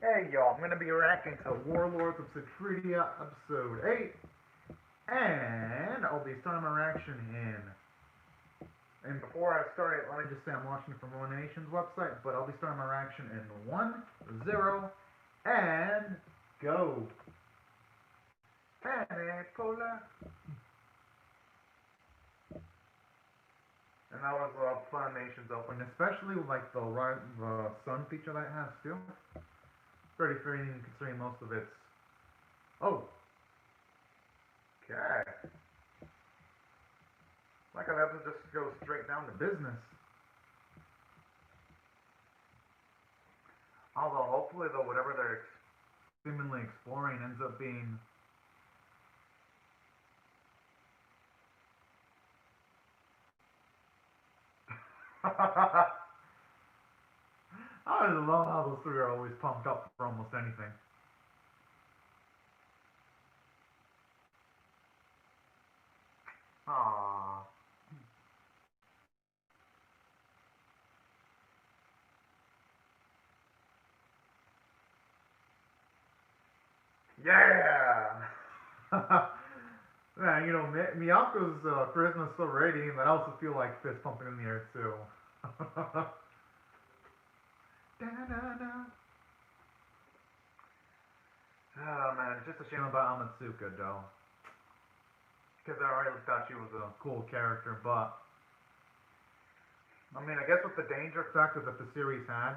Hey y'all, I'm going to be reacting to Warlords of Sigrdrifa episode 8, and I'll be starting my reaction in. And before I start it, let me just say I'm watching from One Nation's website, but I'll be starting my reaction in 1, 0, and go. Polar. And that was Fun Nation's opening, especially with like the sun feature that it has too. Pretty free considering most of it's. Oh. Okay. Like I have to just go straight down to business. Although hopefully though whatever they're seemingly exploring ends up being I just love how those three are always pumped up for almost anything. Aww. Yeah! Man, you know, Miyako's charisma's so radiant that I also feel like fist pumping in the air too. Oh man, it's just a shame about Amatsuka though. Because I already thought she was a cool character, but I mean, I guess with the danger factor that the series had,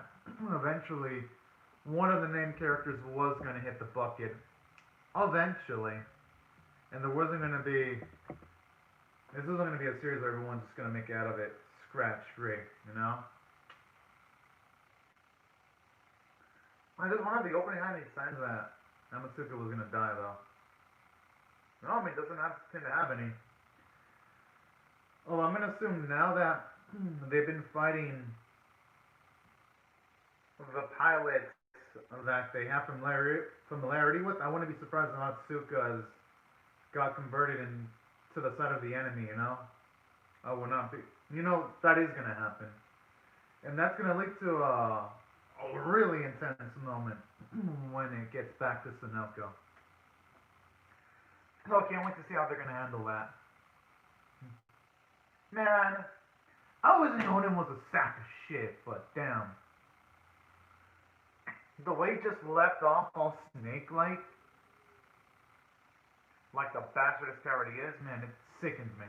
eventually one of the main characters was going to hit the bucket. Eventually. And there wasn't going to be. This isn't going to be a series where everyone's just going to make out of it scratch free, you know? I just wanted the opening had any signs that Amatsuka was going to die, though. No, I mean, it doesn't seem to have any. Oh, I'm going to assume now that they've been fighting the pilots that they have familiarity with, I wouldn't be surprised if Amatsuka got converted to the side of the enemy, you know? I would not be. You know, that is going to happen. And that's going to lead to a really intense moment when it gets back to Senyoku. So I can't wait to see how they're going to handle that. Man, I always knew him was a sack of shit, but damn. The way he just left off all snake-like, like the bastardist character he is, man, it sickens me.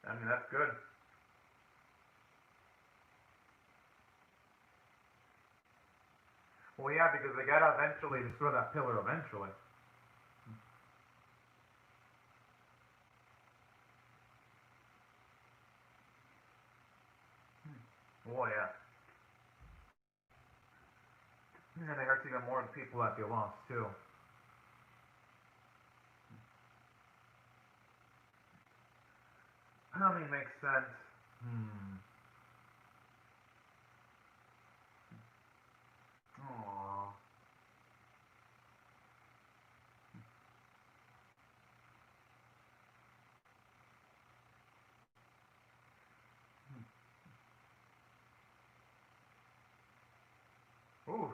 I mean, that's good. Well, yeah, because they gotta eventually destroy that pillar eventually. Oh, yeah. And it hurts even more the people that they lost, too. I mean, makes sense. Aww. Oof.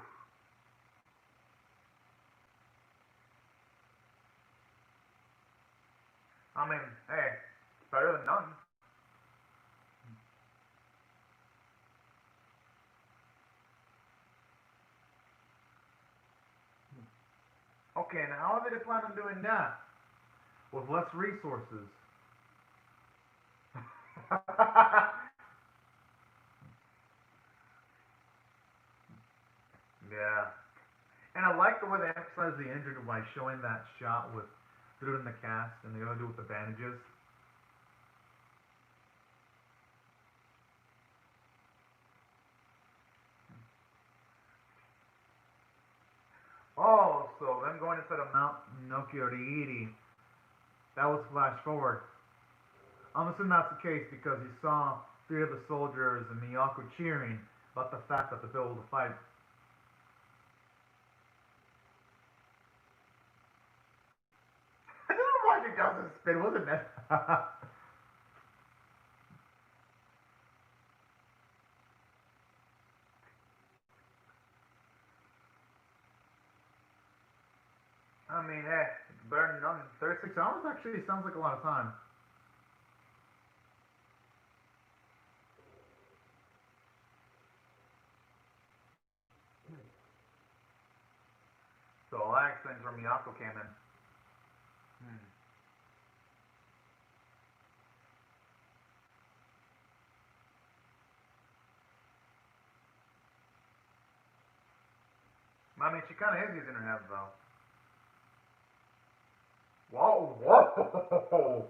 I mean, hey, it's better than none. Okay, now how are they planning on doing that? With less resources. Yeah. And I like the way they emphasize the injury by showing that shot with through in the cast and the other dude with the bandages. Oh, so them going instead of Mount Nokia Riiri, that was flash forward. I'm assuming that's the case because he saw three of the soldiers and Miyako cheering about the fact that the bill was a fight. I don't know why he doesn't spin, wasn't it? I mean, it's better than none. 36 hours actually sounds like a lot of time. So that explains where Miyako came in. I mean, she kind of is using her head, though. Whoa, whoa!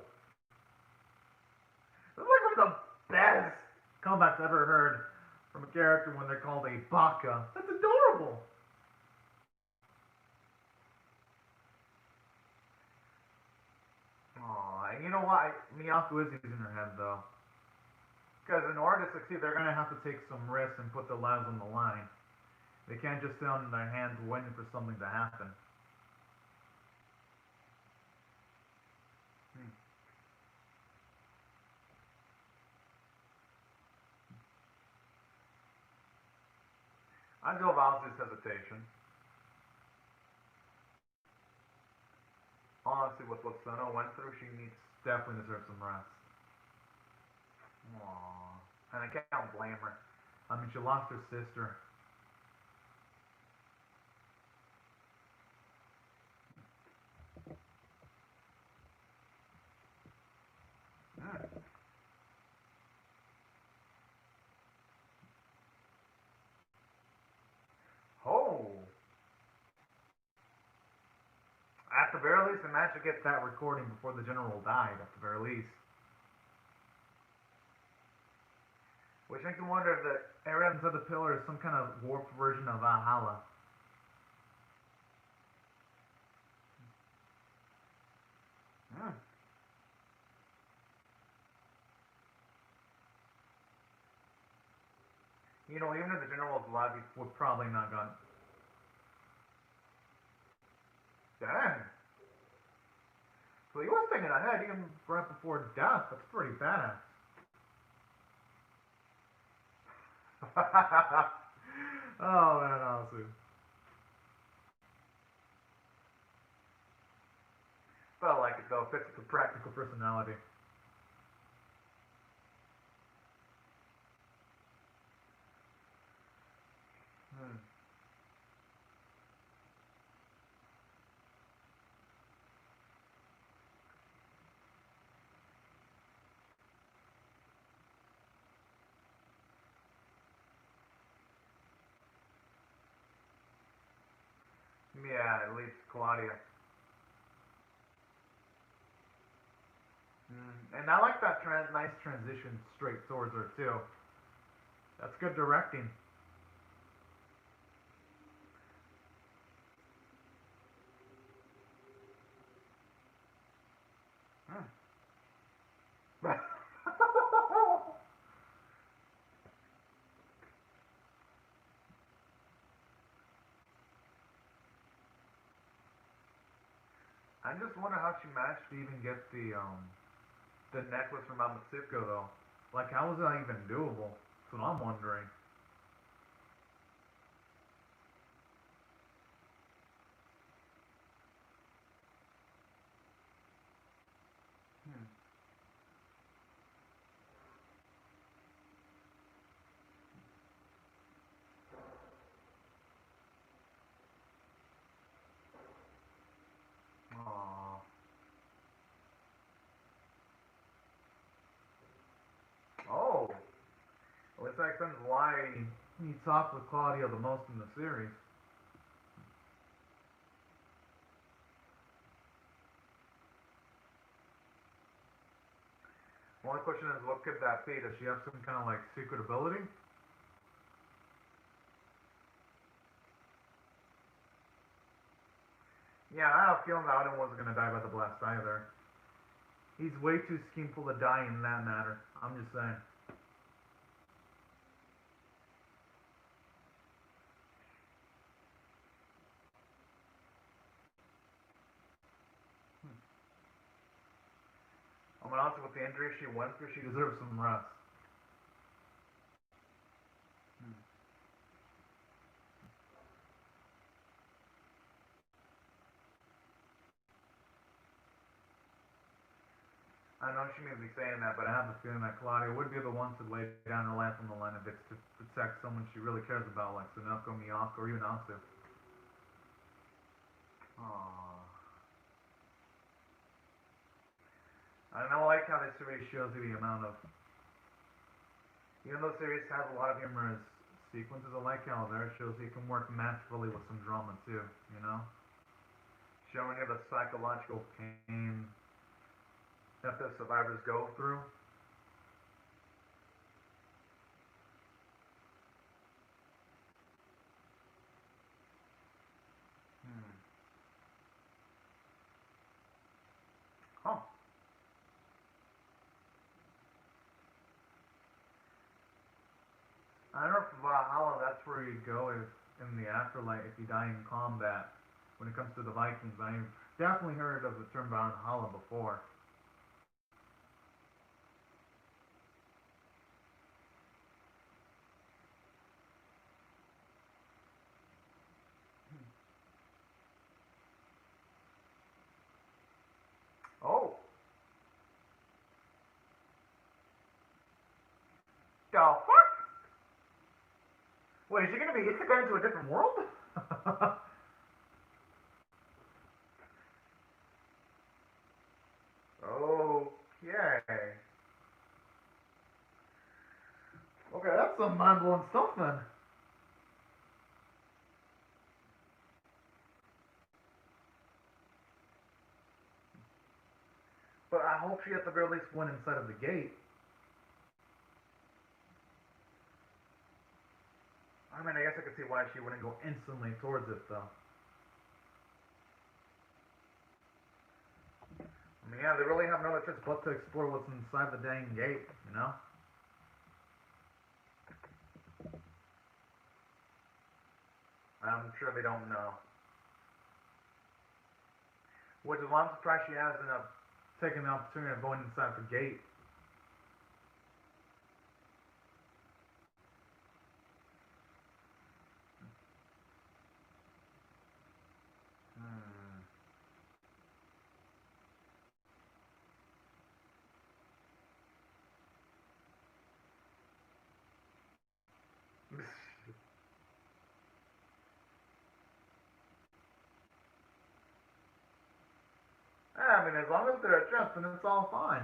This is like one of the best comebacks I've ever heard from a character when they're called a baka. That's adorable! Aw, you know what? Miyako is using her head, though. Because in order to succeed, they're going to have to take some risks and put their lives on the line. They can't just sit on their hands waiting for something to happen. I do Vals's hesitation. Honestly, with what Sono went through, she definitely deserves some rest. Aww. And I can't blame her. I mean, she lost her sister. Oh! At the very least, I managed to get that recording before the general died, at the very least. Which makes me wonder if the area inside the pillar is some kind of warped version of Valhalla. You know, even if the general was alive, he would probably not gone. Dang. So he was thinking ahead even right before death. That's pretty badass. Oh man, awesome. But I like it though. It fits with the practical personality. Yeah, at least Claudia. And I like that nice transition straight towards her too. That's good directing. I just wonder how she managed to even get the necklace from Amatsuko though. Like, how was that even doable? That's what I'm wondering. Aww. Oh. Well, this explains why he talked with Claudia the most in the series. One question is, what could that be? Does she have some kind of like secret ability? Yeah, I have a feeling that Odin wasn't gonna die by the blast either. He's way too schemeful to die in that matter. I'm just saying. I mean, honestly, with the injury she went through, she deserves some rest. Hmm. I know she may be saying that, but I have the feeling that Claudia would be the one to lay down her life on the line if it's to protect someone she really cares about, like Senyoku, Miyako, or even Natsu. Aww. I don't like how this series shows you the amount of... Even though the series has a lot of humorous sequences, I like how there it shows you can work masterfully with some drama too, you know? Showing you the psychological pain that the survivors go through. Huh. I don't know if Valhalla, that's where you go if in the afterlife if you die in combat. When it comes to the Vikings, I've definitely heard of the term Valhalla before. Oh. The fuck? Wait, is he gonna be isekai into a different world? Okay. Okay, that's some mind-blowing stuff then. But I hope she at the very least went inside of the gate. I mean, I guess I could see why she wouldn't go instantly towards it, though. I mean, yeah, they really have no other choice but to explore what's inside the dang gate, you know? I'm sure they don't know. Which is why I'm surprised she hasn't taken the opportunity of going inside the gate. Hmm. Yeah, I mean, as long as they're addressed, then it's all fine.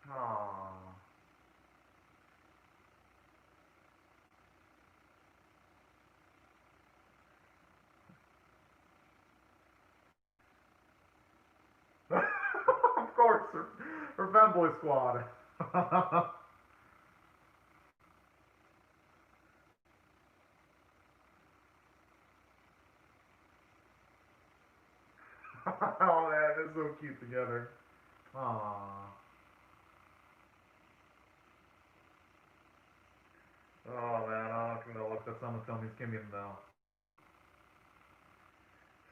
Aww. Of course, her fanboy squad. Oh man, they're so cute together. Aww. Oh man, I'm not gonna look at some of Tommy's Kimmy though.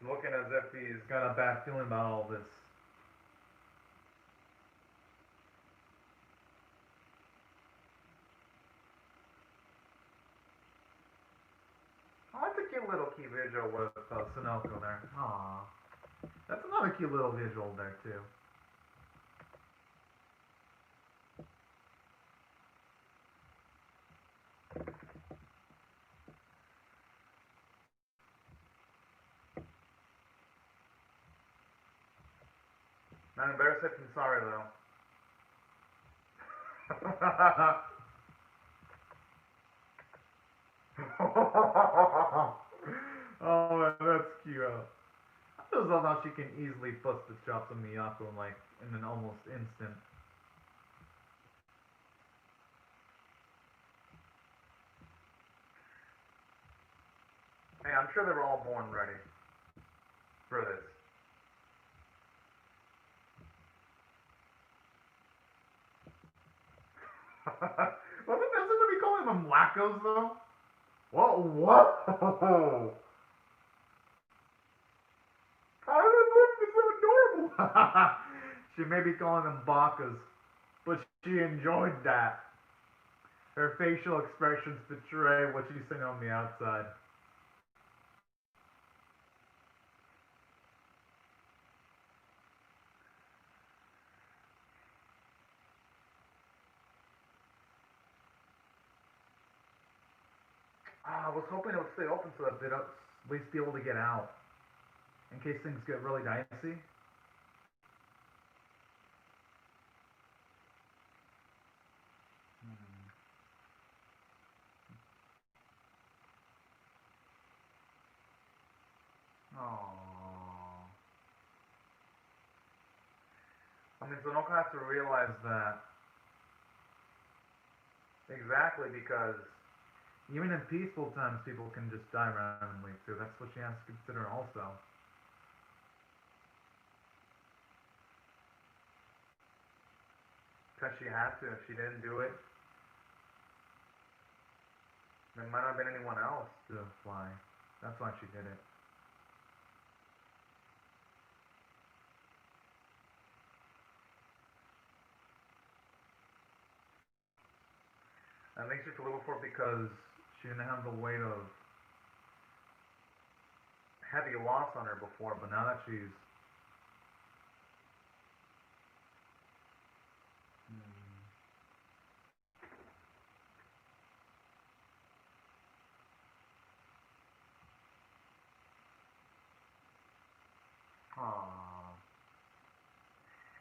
It's looking as if he's got a bad feeling about all this. I like the cute little key visual with Senyoku there. Aww. That's another cute little visual there too. Not embarrassed if I'm sorry though. Oh man, that's cute. I just love how she can easily bust the chops on Miyako in like in an almost instant. Hey, I'm sure they were all born ready for this. Wasn't everybody calling them wackos though? Whoa, what? How did it look so adorable? She may be calling them bakas, but she enjoyed that. Her facial expressions betray what she's saying on the outside. I was hoping it would stay open so that they'd at least be able to get out in case things get really dicey. Oh. I mean, Senyoku has to realize that exactly because even in peaceful times, people can just die randomly too. That's what she has to consider also. Because she had to. If she didn't do it, there might not have been anyone else to fly. That's why she did it. I think she flew before because she didn't have the weight of heavy loss on her before, but now that she's Aww.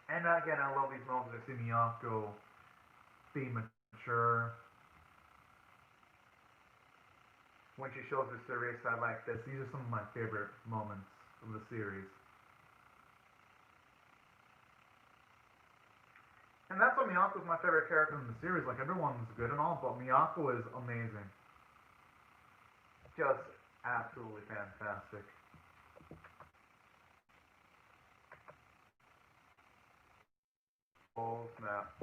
And again, I love these moments of Senyoku being mature. When she shows her serious side like this, these are some of my favorite moments of the series. And that's why Miyako's my favorite character in the series. Like, everyone's good and all, but Miyako is amazing. Just absolutely fantastic. Oh, snap.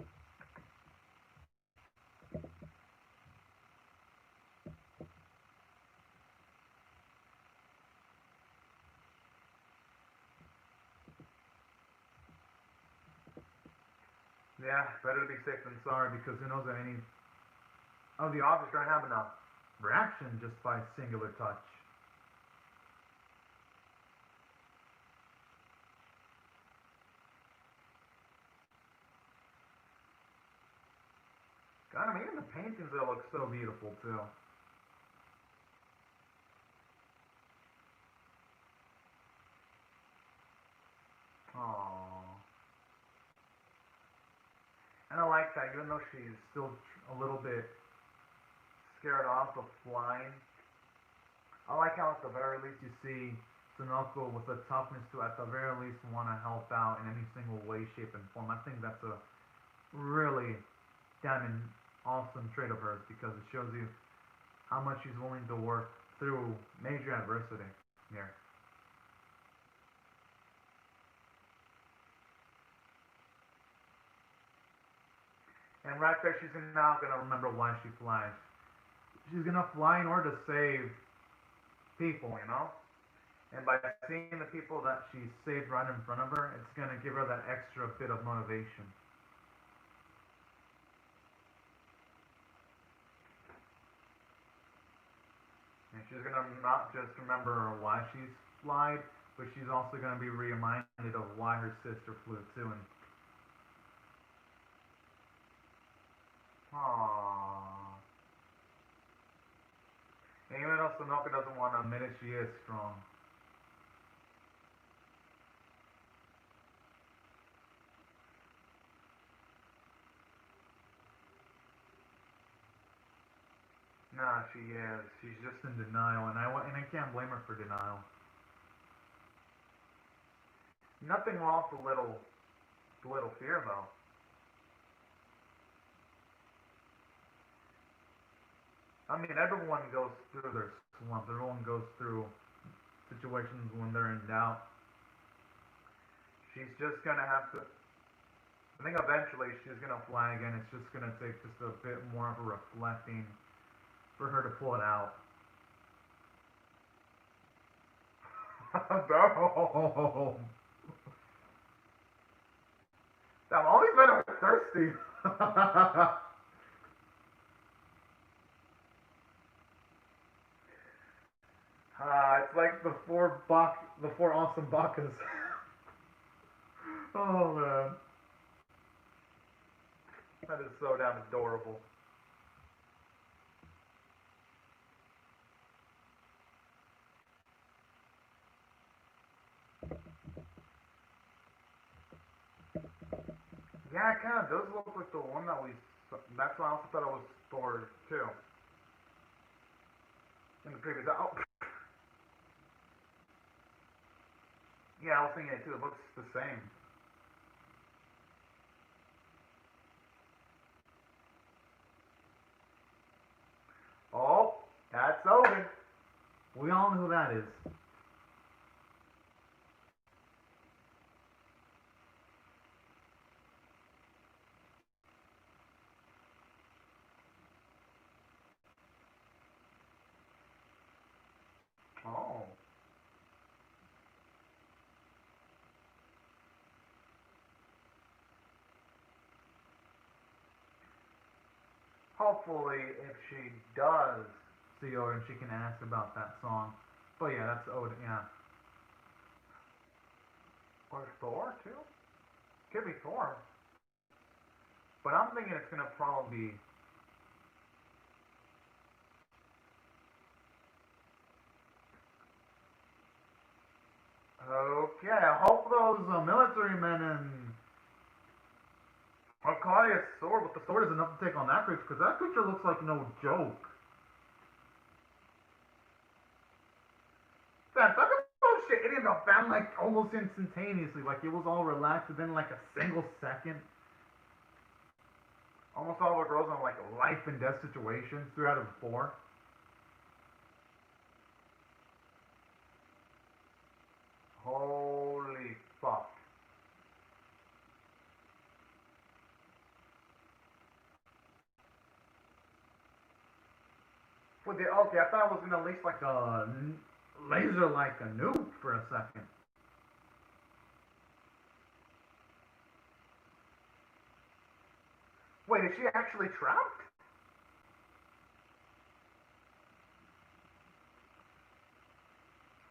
Yeah, better to be safe than sorry because who knows if any of the officers are going to have enough reaction just by singular touch. God, I mean, even the paintings, they look so beautiful, too. Aww. And I like that, even though she's still a little bit scared off of flying. I like how at the very least you see Senyoku with the toughness to at the very least want to help out in any single way, shape, and form. I think that's a really damn awesome trait of hers because it shows you how much she's willing to work through major adversity here. And right there, she's now gonna remember why she flies. She's gonna fly in order to save people, you know? And by seeing the people that she saved right in front of her, it's gonna give her that extra bit of motivation. And she's gonna not just remember why she's flied, but she's also gonna be reminded of why her sister flew too. And aww. And even though Senyoku doesn't want to admit it, she is strong. Nah, she is. She's just in denial, and I can't blame her for denial. Nothing wrong with a little fear though. I mean, everyone goes through their slumps. Everyone goes through situations when they're in doubt. She's just gonna have to. I think eventually she's gonna fly again. It's just gonna take just a bit more of a reflecting for her to pull it out. No. Damn, all these men are thirsty. It's like the four awesome Bakas. Oh man, that is so damn adorable. Yeah, it kind of does look like the one that we. That's why I also thought it was Thor too. In the previous. Oh. Yeah, I was thinking it too. It looks the same. Oh, that's Odin. We all know who that is. Oh. Hopefully, if she does see Odin, she can ask about that song. But yeah, that's Odin, yeah. Or Thor, too? Could be Thor. But I'm thinking it's gonna probably be. Okay, I hope those military men and Arcadia's sword, but the sword is enough to take on that creature, because that creature looks like no joke. Damn, talk about shit hitting the fan like almost instantaneously, like it was all relaxed within like a single second. Almost all of our girls on like life and death situations, 3 out of 4. Holy fuck. With the okay, I thought it was gonna release like a laser like a nuke for a second. Wait, is she actually trapped?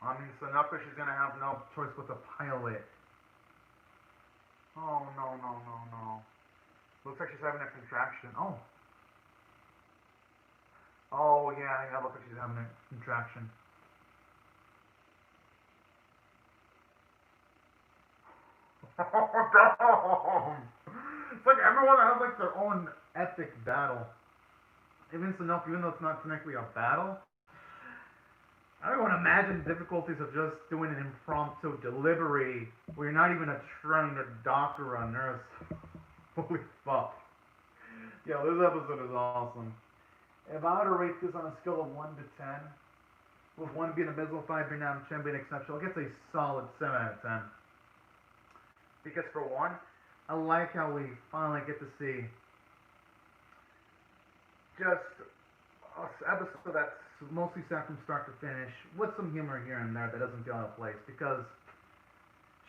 I mean, so now she's gonna have no choice but to pilot. Oh no no no no. Looks like she's having a contraction. Oh. Oh yeah, yeah. Look like she's having a contraction. Oh damn! It's like everyone has like their own epic battle. Even Senyoku, even though it's not technically a battle, I don't want to imagine the difficulties of just doing an impromptu delivery where you're not even a trained doctor or a nurse. Holy fuck. Yeah, this episode is awesome. If I were to rate this on a scale of 1 to 10, with 1 being abysmal, 5 being average, 10 being exceptional, it gets a solid 7 out of 10. Because for one, I like how we finally get to see just an episode that's mostly set from start to finish, with some humor here and there that doesn't feel out of place, because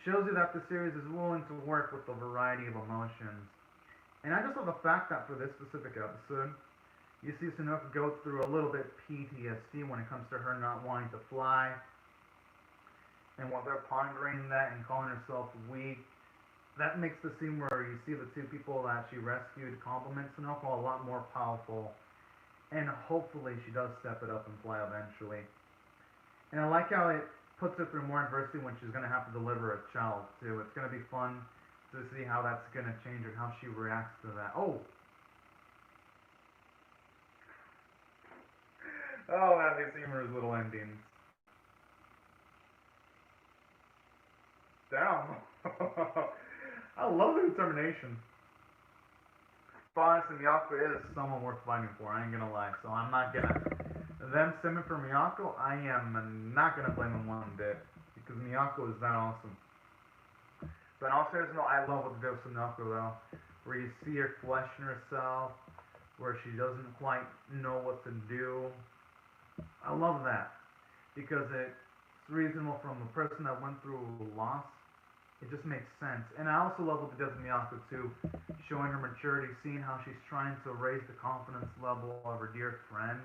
shows you that the series is willing to work with a variety of emotions. And I just love the fact that for this specific episode, you see Senyoku go through a little bit PTSD when it comes to her not wanting to fly. And while they're pondering that and calling herself weak, that makes the scene where you see the 2 people that she rescued compliment Senyoku a lot more powerful. And hopefully she does step it up and fly eventually. And I like how it puts her through more adversity when she's going to have to deliver a child too. It's going to be fun to see how that's going to change and how she reacts to that. Oh! Oh man, these humorous little endings. Damn! I love the determination. Honestly, Miyako is someone worth fighting for, I ain't gonna lie. So I'm not gonna. Them simming for Miyako, I am not gonna blame him one bit. Because Miyako is that awesome. But in all seriousness, I love what they do with Senyoku though. Where you see her question herself, where she doesn't quite know what to do. I love that. Because it's reasonable from a person that went through loss. It just makes sense. And I also love what it does with Miyako too, showing her maturity, seeing how she's trying to raise the confidence level of her dear friend.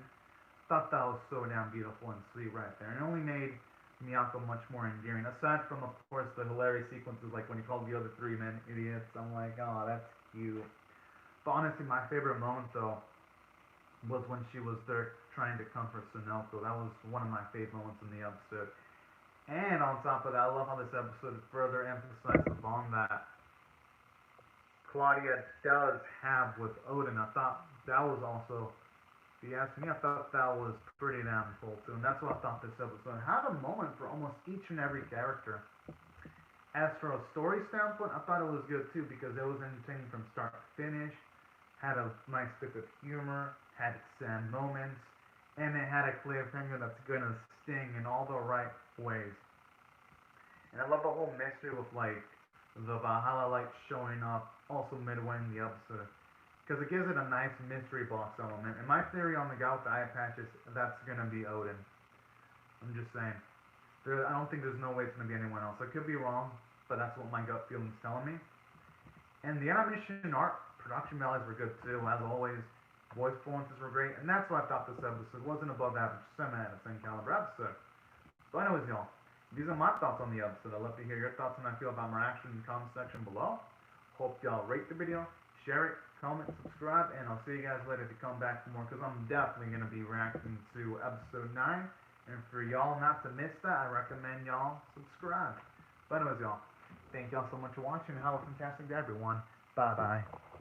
Thought that was so damn beautiful and sweet right there. And it only made Miyako much more endearing. Aside from, of course, the hilarious sequences like when he called the other 3 men idiots. I'm like, oh, that's cute. But honestly, my favorite moment though was when she was there trying to comfort Senyoku. That was one of my favorite moments in the episode. And on top of that, I love how this episode further emphasized the bond that Claudia does have with Odin. I thought that was also, if you ask me, I thought that was pretty damn cool too. And that's what I thought this episode had a moment for almost each and every character. As for a story standpoint, I thought it was good too because it was entertaining from start to finish. Had a nice bit of humor, had sad moments, and it had a cliffhanger that's gonna sting in all the right ways. And I love the whole mystery with like the Valhalla lights showing up also midway in the episode. Because it gives it a nice mystery box element. And my theory on the guy with the eye patch is that's gonna be Odin. I'm just saying. I don't think there's no way it's gonna be anyone else. I could be wrong, but that's what my gut feeling's telling me. And the animation and art production values were good too, as always. Voice performances were great, and that's why I thought this episode wasn't above average 7 out of 10 caliber episode. So anyways, y'all, these are my thoughts on the episode. I'd love to hear your thoughts and how you feel about my reaction in the comment section below. Hope y'all rate the video, share it, comment, subscribe, and I'll see you guys later to come back for more, because I'm definitely going to be reacting to episode 9. And for y'all not to miss that, I recommend y'all subscribe. But anyways, y'all, thank y'all so much for watching, and have a fantastic day, everyone. Bye-bye.